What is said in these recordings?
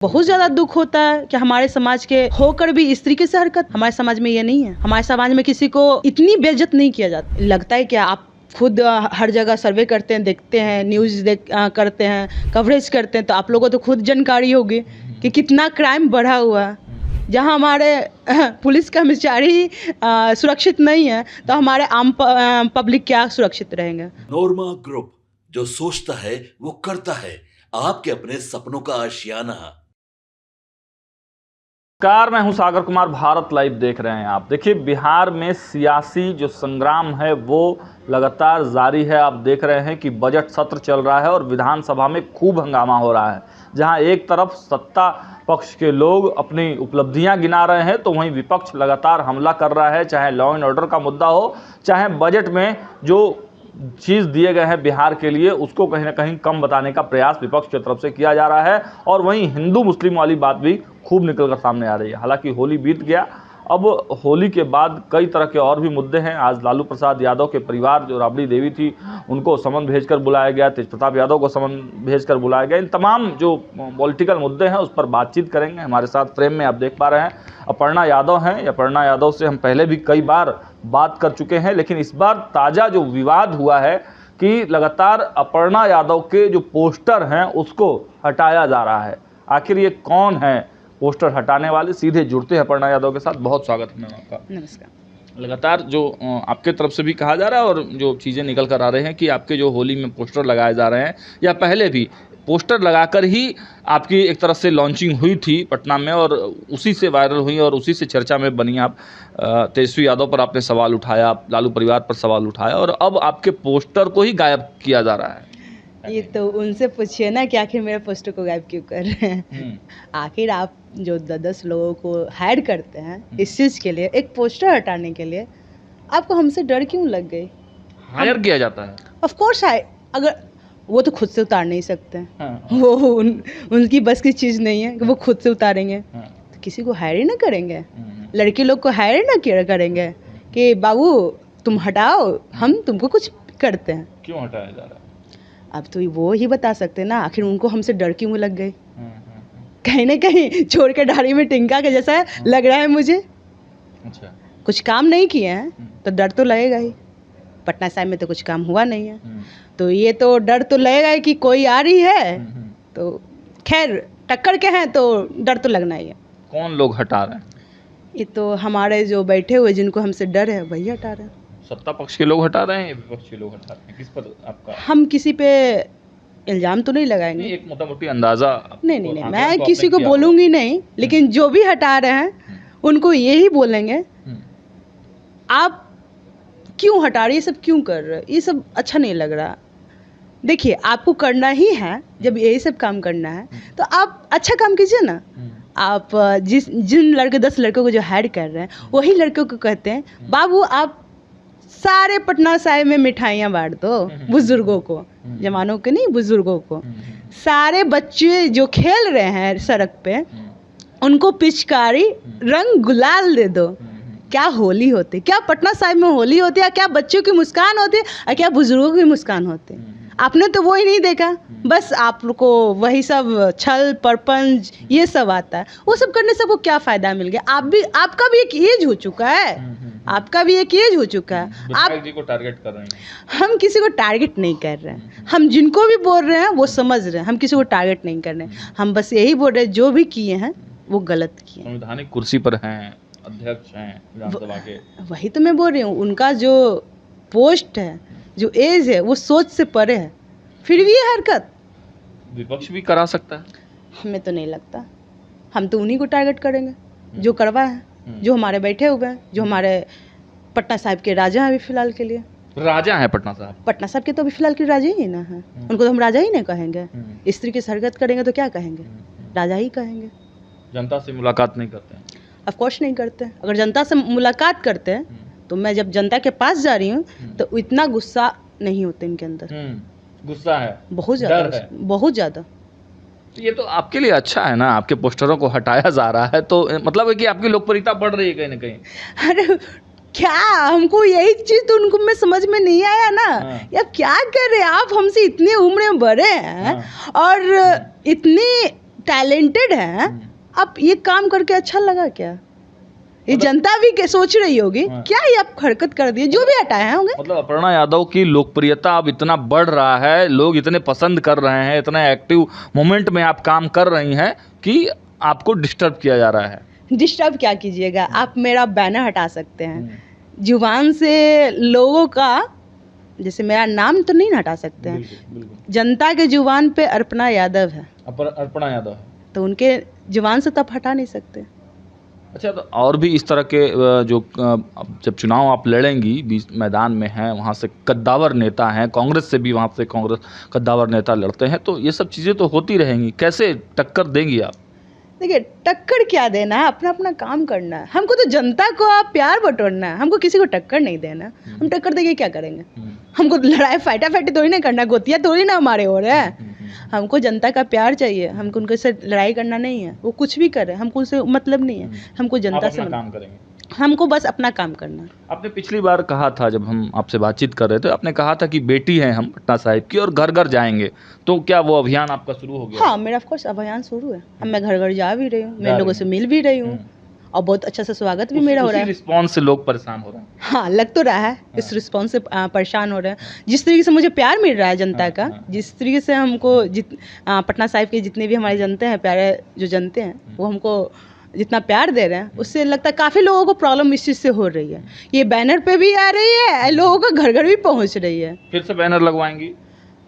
बहुत ज्यादा दुख होता है कि हमारे समाज के होकर भी इस तरीके से हरकत, हमारे समाज में ये नहीं है। हमारे समाज में किसी को इतनी बेइज्जत नहीं किया जाता। लगता है कि आप खुद हर जगह सर्वे करते हैं, देखते हैं, न्यूज़ करते हैं, कवरेज करते हैं, तो आप लोगों को तो खुद जानकारी होगी कि कितना क्राइम बढ़ा हुआ है। जहां हमारे पुलिस कर्मचारी सुरक्षित नहीं है, तो हमारे आम पब्लिक क्या सुरक्षित रहेंगे। नोरमा ग्रुप, जो सोचता है वो करता है, आपके अपने सपनों का आशियाना। नमस्कार, मैं हूं सागर कुमार। भारत लाइव देख रहे हैं आप। देखिए, बिहार में सियासी जो संग्राम है वो लगातार जारी है। आप देख रहे हैं कि बजट सत्र चल रहा है और विधानसभा में खूब हंगामा हो रहा है। जहां एक तरफ सत्ता पक्ष के लोग अपनी उपलब्धियां गिना रहे हैं, तो वहीं विपक्ष लगातार हमला कर रहा है। चाहे लॉ एंड ऑर्डर का मुद्दा हो, चाहे बजट में जो चीज़ दिए गए हैं बिहार के लिए, उसको कहीं ना कहीं कम बताने का प्रयास विपक्ष की तरफ से किया जा रहा है। और वहीं हिंदू मुस्लिम वाली बात भी खूब निकलकर सामने आ रही है। हालांकि होली बीत गया, अब होली के बाद कई तरह के और भी मुद्दे हैं। आज लालू प्रसाद यादव के परिवार, जो राबड़ी देवी थी, उनको समन भेजकर बुलाया गया। तेज प्रताप यादव को समन भेजकर बुलाया गया। इन तमाम जो पॉलिटिकल मुद्दे हैं उस पर बातचीत करेंगे। हमारे साथ फ्रेम में आप देख पा रहे हैं अपर्णा यादव हैं। अपर्णा यादव से हम पहले भी कई बार बात कर चुके हैं, लेकिन इस बार ताज़ा जो विवाद हुआ है कि लगातार अपर्णा यादव के जो पोस्टर हैं उसको हटाया जा रहा है। आखिर ये कौन है पोस्टर हटाने वाले? सीधे जुड़ते हैं अपर्णा यादव के साथ। बहुत स्वागत है मैम आपका। नमस्कार। लगातार जो आपके तरफ से भी कहा जा रहा है और जो चीज़ें निकल कर आ रहे हैं कि आपके जो होली में पोस्टर लगाए जा रहे हैं, या पहले भी पोस्टर लगाकर ही आपकी एक तरह से लॉन्चिंग हुई थी पटना में, और उसी से वायरल हुई और उसी से चर्चा में बनी। आप तेजस्वी यादव पर आपने सवाल उठाया, लालू परिवार पर सवाल उठाया, और अब आपके पोस्टर को ही गायब किया जा रहा है। ये तो उनसे पूछिए ना कि आखिर मेरे पोस्टर को गायब क्यों कर रहे हैं। आखिर आप जो 10 लोगों को हायर करते हैं इस चीज़ के लिए, एक पोस्टर हटाने के लिए, आपको हमसे डर क्यों लग गई? हायर किया जाता है ऑफ कोर्स है। अगर वो तो खुद से उतार नहीं सकते हैं। हाँ। वो उनकी बस की चीज़ नहीं है कि वो खुद से उतारेंगे। हाँ। तो किसी को हायर ही ना करेंगे, लड़की लोग को हायर ना करेंगे कि बाबू तुम हटाओ, हम तुमको कुछ करते हैं। क्यों हटाया जा रहा है? अब तो वो ही बता सकते हैं ना, आखिर उनको हमसे डर क्यों लग गई। कहीं ना कहीं छोड़ के डाली में टिंका के जैसा लग रहा है मुझे। अच्छा, कुछ काम नहीं किए हैं तो डर तो लगेगा ही। पटना साहिब में तो कुछ काम हुआ नहीं है, तो ये तो डर तो लगेगा ही कि कोई आ रही है। तो खैर टक्कर के हैं तो डर तो लगना ही है। कौन लोग हटा रहे हैं? ये तो हमारे जो बैठे हुए जिनको हमसे डर है वही हटा रहे हैं। सत्ता पक्ष के लोग हटा रहे हैं या विपक्ष के लोग हटा रहे हैं? किस पर आपका? हम किसी पे इल्ज़ाम तो नहीं लगाएंगे। एक मोटा मोटी अंदाजा। नहीं, मैं किसी को बोलूँगी नहीं, लेकिन जो भी हटा रहे हैं उनको यही बोलेंगे, आप क्यों हटा रहे, ये सब क्यों कर रहे, ये सब अच्छा नहीं लग रहा। देखिए, आपको करना ही है, जब यही सब काम करना है तो आप अच्छा काम कीजिए ना। आप जिन 10 लड़कों को जो हायर कर रहे हैं, वही लड़कों को कहते हैं बाबू आप सारे पटना साहिब में मिठाइयाँ बांट दो बुजुर्गों को, जवानों के नहीं, बुजुर्गों को। सारे बच्चे जो खेल रहे हैं सड़क पे, उनको पिचकारी रंग गुलाल दे दो। क्या होली होती, क्या पटना साहिब में होली होती है, क्या बच्चों की मुस्कान होती है, और क्या बुजुर्गों की मुस्कान होती है। आपने तो वो ही नहीं देखा, बस आप लोग को वही सब छल परपंच ये सब आता है। वो सब करने से वो क्या फ़ायदा मिल गया? आपका भी एक एज हो चुका है, आपका भी एक एज हो चुका है। आप जी को टारगेट कर रहे हैं? हम किसी को टारगेट नहीं कर रहे हैं। हम जिनको भी बोल रहे हैं वो समझ रहे हैं, हम किसी को टारगेट नहीं कर रहे हैं। हम बस यही बोल रहे हैं जो भी किए हैं वो गलत किए। संवैधानिक कुर्सी पर हैं, अध्यक्ष हैं विधानसभा के। वही तो मैं बोल रही हूँ, उनका जो पोस्ट है, जो एज है, वो सोच से परे है, फिर भी ये हरकत विपक्ष भी करा सकता है। हमें तो नहीं लगता। हम तो उन्हीं को टारगेट करेंगे जो करवा है, जो हमारे बैठे हुए हैं, जो हमारे पटना साहिब के राजा हैं अभी फिलहाल के लिए। राजा है पटना साहब के तो अभी फिलहाल के राजा ही ना है। उनको तो हम राजा ही नहीं कहेंगे। इस तरीके से हरकत करेंगे तो क्या कहेंगे, राजा ही कहेंगे। जनता से मुलाकात नहीं करते हैं? ऑफ कोर्स नहीं करते। अगर जनता से मुलाकात करते हैं तो मैं जब जनता के पास जा रही हूँ तो इतना गुस्सा नहीं होता इनके अंदर। गुस्सा है, बहुत ज़्यादा, बहुत ज़्यादा। तो ये तो आपके लिए अच्छा है ना, आपके पोस्टरों को हटाया जा रहा है, तो मतलब है कि आपकी लोकप्रियता बढ़ रही है कहीं ना कहीं। अरे क्या, हमको यही चीज़ तो उनको में समझ में नहीं आया ना। यार क्या कर रहे हैं आप, हमसे इतनी उम्र में बड़े हैं और इतनी टैलेंटेड हैं, आप ये काम करके अच्छा लगा क्या? ये जनता भी सोच रही होगी क्या ये आप हरकत कर दिए, जो भी हटाए हैं होंगे। मतलब अपर्णा यादव की लोकप्रियता अब इतना बढ़ रहा है, लोग इतने पसंद कर रहे हैं, इतना एक्टिव मोमेंट में आप काम कर रही हैं कि आपको डिस्टर्ब किया जा रहा है। डिस्टर्ब क्या कीजिएगा, आप मेरा बैनर हटा सकते हैं, जुबान से लोगों का, जैसे मेरा नाम तो नहीं हटा सकते हैं। बिल्कुल। जनता के जुबान पे अर्पणा यादव है, अर्पणा यादव है, तो उनके जुबान से तब हटा नहीं सकते। अच्छा, तो और भी इस तरह के जो जब चुनाव आप लड़ेंगी, बीच मैदान में हैं, वहाँ से कद्दावर नेता हैं, कांग्रेस से भी वहाँ से कांग्रेस कद्दावर नेता लड़ते हैं, तो ये सब चीज़ें तो होती रहेंगी, कैसे टक्कर देंगी आप? देखिए, टक्कर क्या देना है, अपना अपना काम करना है। हमको तो जनता को आप प्यार बटोरना है, हमको किसी को टक्कर नहीं देना। हम टक्कर देके क्या करेंगे? हमको लड़ाई फाइटी थोड़ी ना करना, गोतिया थोड़ी ना हमारे हो रहे हैं। हमको जनता का प्यार चाहिए, हमको उनके साथ लड़ाई करना नहीं है। वो कुछ भी करे, हमको उनसे मतलब नहीं है, हमको जनता से काम करेंगे, हमको बस अपना काम करना है। आपने पिछली बार कहा था, जब हम आपसे बातचीत कर रहे थे, आपने कहा था कि बेटी हैं हम पटना साहिब की और घर घर जाएंगे, तो क्या वो अभियान आपका शुरू हो गया? हाँ, मेरा ऑफकोर्स अभियान शुरू है। अब मैं घर घर जा भी रही हूँ, मैं लोगों से मिल भी रही हूँ और बहुत अच्छा से स्वागत भी मेरा हो रहा है। रिस्पॉन्स से लोग परेशान हो रहे हैं? हाँ, लग तो रहा है इस रिस्पॉन्स से परेशान हो रहे हैं। जिस तरीके से मुझे प्यार मिल रहा है जनता का, जिस तरीके से हमको पटना साहिब के जितने भी हमारे जनते हैं, प्यारे जो जनते हैं, वो हमको जितना प्यार दे रहे हैं, उससे लगता है काफ़ी लोगों को प्रॉब्लम इस चीज़ से हो रही है। ये बैनर पे भी आ रही है, लोगों का घर घर भी पहुंच रही है। फिर से बैनर लगवाएंगी?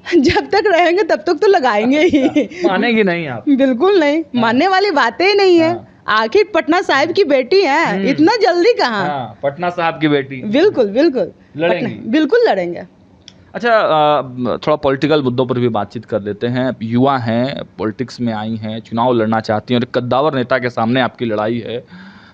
जब तक रहेंगे तब तक तो लगाएंगे ही। मानेगी नहीं आप? बिल्कुल नहीं, मानने वाली बातें ही नहीं है। आखिर पटना साहिब की बेटी है, इतना जल्दी कहाँ? पटना साहिब की बेटी, बिल्कुल बिल्कुल लड़ेंगी, बिल्कुल लड़ेंगे। अच्छा, थोड़ा पॉलिटिकल मुद्दों पर भी बातचीत कर लेते हैं। युवा हैं, पॉलिटिक्स में आई हैं, चुनाव लड़ना चाहती हैं और एक कद्दावर नेता के सामने आपकी लड़ाई है।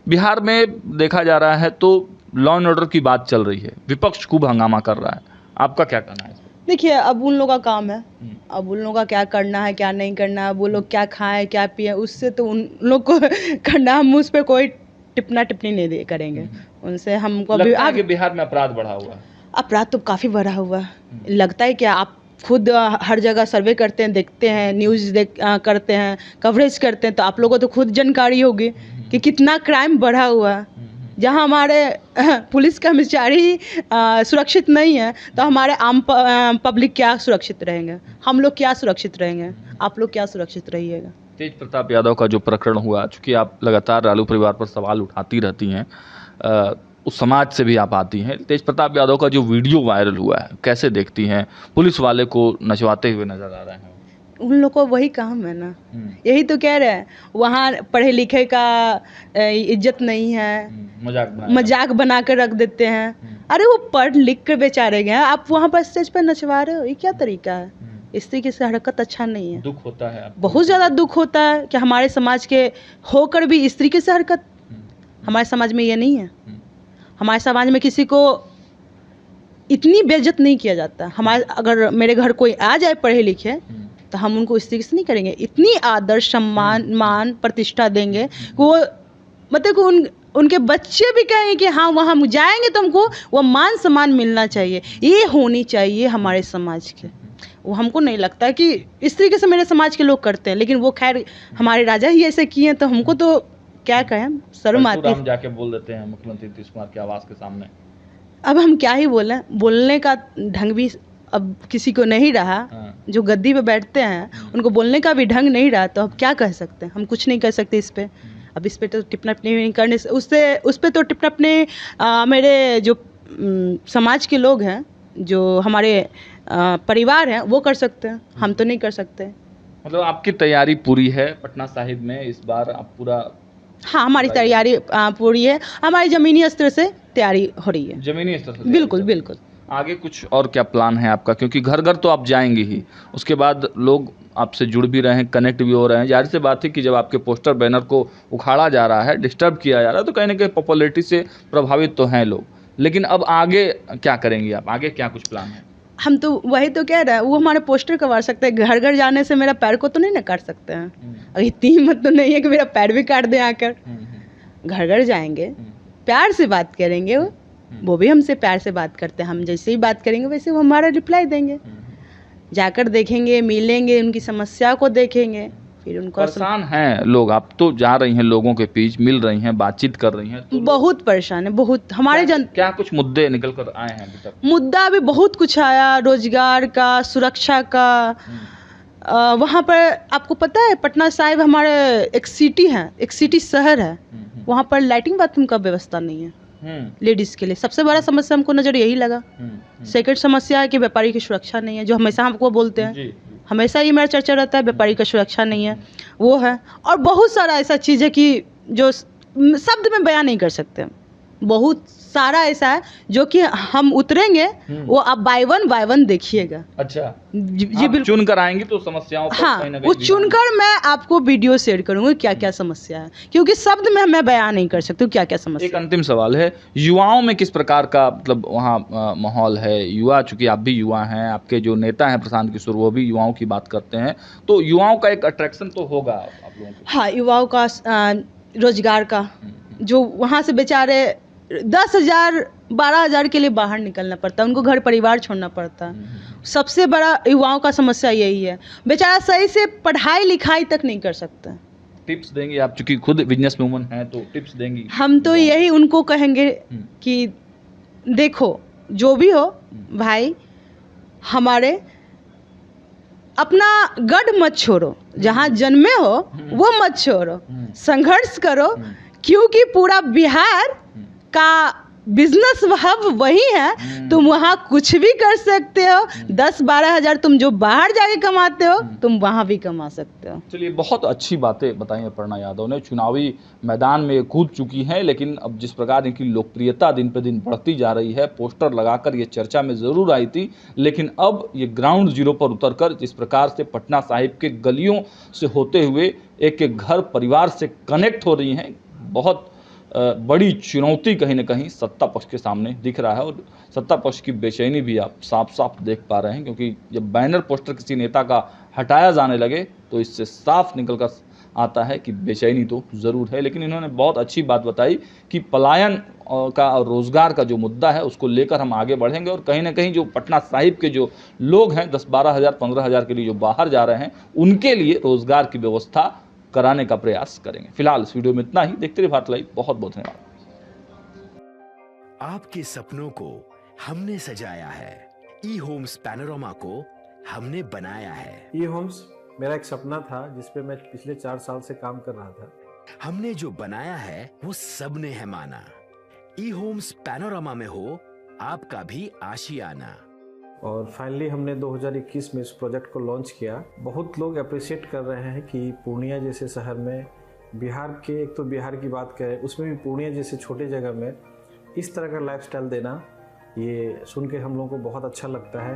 बिहार में देखा जा रहा है तो लॉ एंड ऑर्डर की बात चल रही है, विपक्ष खूब हंगामा कर रहा है, आपका क्या कहना है? देखिए, अब उन लोगों का काम है, अब उन लोगों का क्या करना है क्या नहीं करना है, वो लोग क्या खाएं क्या पिए, उससे तो उन लोग को करना। हम उस पर कोई टिप्पणी नहीं करेंगे उनसे। हमको अभी आगे बिहार में अपराध बढ़ा हुआ है। अपराध तो काफ़ी बढ़ा हुआ है, लगता है क्या? आप खुद हर जगह सर्वे करते हैं, देखते हैं, न्यूज़ करते हैं, कवरेज करते हैं, तो आप लोगों को तो खुद जानकारी होगी कि कितना क्राइम बढ़ा हुआ है। जहाँ हमारे पुलिस कर्मचारी सुरक्षित नहीं है, तो हमारे आम पब्लिक क्या सुरक्षित रहेंगे? हम लोग क्या सुरक्षित रहेंगे? आप लोग क्या सुरक्षित रहिएगा? तेज प्रताप यादव का जो प्रकरण हुआ, चूँकि आप लगातार लालू परिवार पर सवाल उठाती रहती हैं, उस समाज से भी आप आती हैं, तेज प्रताप यादव का जो वीडियो वायरल हुआ है, कैसे देखती हैं? पुलिस वाले को नचवाते हुए नजर आ रहे हैं। उन लोग को वही काम है ना, यही तो कह रहे हैं, वहाँ पढ़े लिखे का इज्जत नहीं है, मजाक बना कर रख देते हैं। अरे वो पढ़ लिख कर बेचारे गए, आप वहाँ पर स्टेज पर नचवा रहे हो, ये क्या तरीका है? इस तरीके से हरकत अच्छा नहीं है। दुख होता है, बहुत ज़्यादा दुख होता है कि हमारे समाज के होकर भी इस तरीके से हरकत। हमारे समाज में ये नहीं है, हमारे समाज में किसी को इतनी बेइज्जत नहीं किया जाता। हमारे अगर मेरे घर कोई आ जाए पढ़े लिखे, तो हम उनको इस तरीके से नहीं करेंगे, इतनी आदर सम्मान मान प्रतिष्ठा देंगे कि वो मतलब कि उनके बच्चे भी कहेंगे कि हाँ वहाँ हम जाएंगे तो हमको वो मान सम्मान मिलना चाहिए। ये होनी चाहिए हमारे समाज के। वो हमको नहीं लगता कि इस तरीके से मेरे समाज के लोग करते हैं, लेकिन वो खैर हमारे राजा ही ऐसे किए, तो हमको तो क्या कहें, शर्म आती है। जाके बोल देते हैं मुख्यमंत्री नीतीश कुमार के आवास के सामने। अब हम क्या ही बोलें, बोलने का ढंग भी अब किसी को नहीं रहा। जो गद्दी पे बैठते हैं उनको बोलने का भी ढंग नहीं रहा, तो अब क्या कह सकते हैं? हम कुछ नहीं कर सकते इस पे। अब इस पे तो टिप्पणी नहीं करने से, उस पे तो टिप्पणी मेरे जो समाज के लोग हैं, जो हमारे परिवार हैं, वो कर सकते हैं, हम तो नहीं कर सकते। मतलब आपकी तैयारी पूरी है पटना साहिब में इस बार? आप पूरा? हाँ, हमारी तैयारी पूरी है, हमारी ज़मीनी स्तर से तैयारी हो रही है। ज़मीनी स्तर से? बिल्कुल बिल्कुल। आगे कुछ और क्या प्लान है आपका? क्योंकि घर घर तो आप जाएंगे ही, उसके बाद लोग आपसे जुड़ भी रहे हैं, कनेक्ट भी हो रहे हैं। जाहिर सी बात है कि जब आपके पोस्टर बैनर को उखाड़ा जा रहा है, डिस्टर्ब किया जा रहा है, तो कहीं ना कहीं पॉपुलैरिटी से प्रभावित तो हैं लोग। लेकिन अब आगे क्या करेंगी आप? आगे क्या कुछ प्लान है? हम तो वही तो कह रहे हैं, वो हमारे पोस्टर करवा सकते हैं। घर घर जाने से मेरा पैर को तो नहीं ना काट सकते हैं। अब इतनी हिम्मत तो नहीं है कि मेरा पैर भी काट दें आकर। घर घर जाएंगे, प्यार से बात करेंगे, वो भी हमसे प्यार से बात करते हैं। हम जैसे ही बात करेंगे वैसे वो हमारा रिप्लाई देंगे। जाकर देखेंगे, मिलेंगे, उनकी समस्या को देखेंगे, फिर उनका परेशान हैं लोग। आप तो जा रही हैं लोगों के बीच, मिल रही हैं, बातचीत कर रही हैं, तो बहुत परेशान है, बहुत हमारे क्या कुछ मुद्दे निकल कर आए हैं अभी तक? मुद्दा भी बहुत कुछ आया, रोजगार का, सुरक्षा का। वहाँ पर आपको पता है पटना साहिब हमारे एक सिटी है, एक सिटी शहर है, वहाँ पर लैट्रिन बाथरूम का व्यवस्था नहीं है लेडीज के लिए। सबसे बड़ा समस्या हमको नज़र यही लगा। सेकंड समस्या है कि व्यापारी की सुरक्षा नहीं है, जो हमेशा हमको बोलते हैं, हमेशा ये मेरा चर्चा रहता है, व्यापारी का सुरक्षा नहीं है, वो है। और बहुत सारा ऐसा चीज़ है कि जो शब्द में बयान नहीं कर सकते। बहुत सारा ऐसा है जो कि हम उतरेंगे, वो आप बाय वन देखिएगा। अच्छा, जी बिल्कुल चुन कर आएंगे तो समस्याओं पर हाँ, कहीं ना वो कहीं चुनकर मैं आपको वीडियो शेयर करूंगी क्या क्या समस्या है, क्योंकि शब्द में मैं बयान नहीं कर सकती हूँ क्या क्या समस्या। एक अंतिम सवाल है, युवाओं में किस प्रकार का मतलब वहाँ माहौल है? युवा, चूंकि आप भी युवा हैं, आपके जो नेता हैं प्रशांत किशोर वो भी युवाओं की बात करते हैं, तो युवाओं का एक अट्रैक्शन तो होगा आप लोगों को? हाँ, युवाओं का रोजगार का, जो वहाँ से बेचारे 10,000 12,000 के लिए बाहर निकलना पड़ता है, उनको घर परिवार छोड़ना पड़ता है। सबसे बड़ा युवाओं का समस्या यही है, बेचारा सही से पढ़ाई लिखाई तक नहीं कर सकता। टिप्स देंगे आप, चूंकि खुद बिजनेस वूमन हैं, तो टिप्स देंगी? हम तो यही उनको कहेंगे कि देखो, जो भी हो भाई, हमारे अपना गढ़ मत छोड़ो, जहाँ जन्मे हो वो मत छोड़ो, संघर्ष करो, क्योंकि पूरा बिहार का बिजनेस हब वही है। तुम वहाँ कुछ भी कर सकते हो, 10-12 हज़ार तुम जो बाहर जाके कमाते हो तुम वहाँ भी कमा सकते हो। चलिए, बहुत अच्छी बातें बताई अपर्णा यादव ने। चुनावी मैदान में कूद चुकी हैं, लेकिन अब जिस प्रकार इनकी लोकप्रियता दिन पे दिन बढ़ती जा रही है, पोस्टर लगाकर ये चर्चा में ज़रूर आई थी, लेकिन अब ये ग्राउंड जीरो पर उतरकर जिस प्रकार से पटना साहिब के गलियों से होते हुए एक एक घर परिवार से कनेक्ट हो रही हैं, बहुत बड़ी चुनौती कहीं ना कहीं सत्ता पक्ष के सामने दिख रहा है। और सत्ता पक्ष की बेचैनी भी आप साफ साफ देख पा रहे हैं, क्योंकि जब बैनर पोस्टर किसी नेता का हटाया जाने लगे तो इससे साफ निकल कर आता है कि बेचैनी तो ज़रूर है। लेकिन इन्होंने बहुत अच्छी बात बताई कि पलायन का और रोज़गार का जो मुद्दा है उसको लेकर हम आगे बढ़ेंगे, और कहीं ना कहीं जो पटना साहिब के जो लोग हैं 10-12 हज़ार 15 हज़ार के लिए जो बाहर जा रहे हैं, उनके लिए रोज़गार की व्यवस्था कराने का प्रयास करेंगे। फिलहाल इस वीडियो में इतना ही। देखते रहिए भारत लाइव। बहुत बहुत धन्यवाद। आपके सपनों को हमने सजाया है, ई होम्स पैनोरामा को हमने बनाया है। ई होम्स मेरा एक सपना था जिस पे मैं पिछले 4 साल से काम कर रहा था। हमने जो बनाया है वो सबने है माना। ई होम्स पैनोरामा में हो आपका भी आशियाना। और फाइनली हमने 2021 में इस प्रोजेक्ट को लॉन्च किया। बहुत लोग अप्रिशिएट कर रहे हैं कि पूर्णिया जैसे शहर में, बिहार के, एक तो बिहार की बात करें उसमें भी पूर्णिया जैसे छोटे जगह में इस तरह का लाइफस्टाइल देना, ये सुन के हम लोगों को बहुत अच्छा लगता है।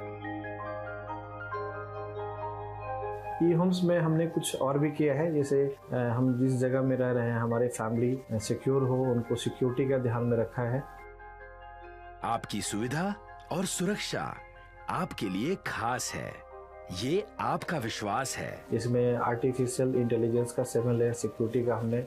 ई होम्स में हमने कुछ और भी किया है, जैसे हम जिस जगह में रह रहे हैं हमारे फैमिली सिक्योर हो, उनको सिक्योरिटी का ध्यान में रखा है। आपकी सुविधा और सुरक्षा आपके लिए खास है, ये आपका विश्वास है। इसमें आर्टिफिशियल इंटेलिजेंस का 7 लेयर सिक्योरिटी का हमने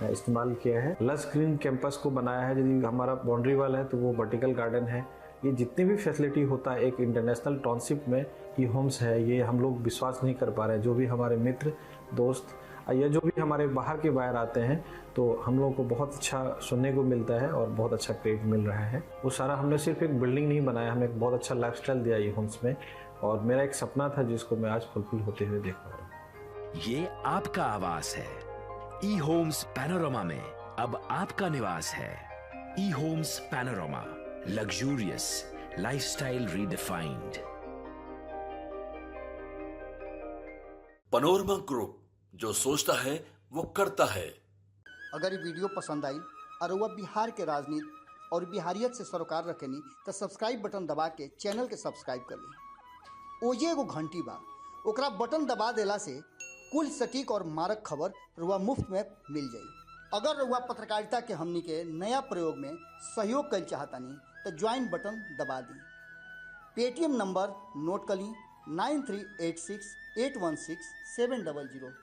इस्तेमाल किया है। लश ग्रीन कैंपस को बनाया है, यदि हमारा बाउंड्री वाल है तो वो वर्टिकल गार्डन है। ये जितनी भी फैसिलिटी होता है एक इंटरनेशनल टाउनशिप में ई होम्स है, ये हम लोग विश्वास नहीं कर पा रहे हैं। जो भी हमारे मित्र दोस्त या जो भी हमारे बाहर के बाहर आते हैं तो हम लोगों को बहुत अच्छा सुनने को मिलता है और बहुत अच्छा क्रेडिट मिल रहा है। वो सारा हमने सिर्फ एक बिल्डिंग नहीं बनाया, हमें एक बहुत अच्छा लाइफस्टाइल दिया ई होम्स में, और मेरा एक सपना था जिसको मैं आज फुलफिल होते हुए देख पा रहा हूँ। ये आपका आवास है। ई होम्स पैनोरामा में अब आपका निवास है। E homes Panorama, luxurious lifestyle redefined. Panorama group, जो सोचता है वो करता है। अगर ये वीडियो पसंद आई और वह बिहार के राजनीति और बिहारियत से सरोकार रखेनी तो सब्सक्राइब बटन दबा के चैनल के सब्सक्राइब कर ली। ओजे एगो घंटी बा, ओकरा बटन दबा देला से कुल सटीक और मारक खबर रुआ मुफ्त में मिल जाई। अगर रुआ पत्रकारिता के हमनी के नया प्रयोग में सहयोग कर चाहतानी तो ज्वाइन बटन दबा दी। पेटीएम नंबर नोट कर ली 9386 816 700।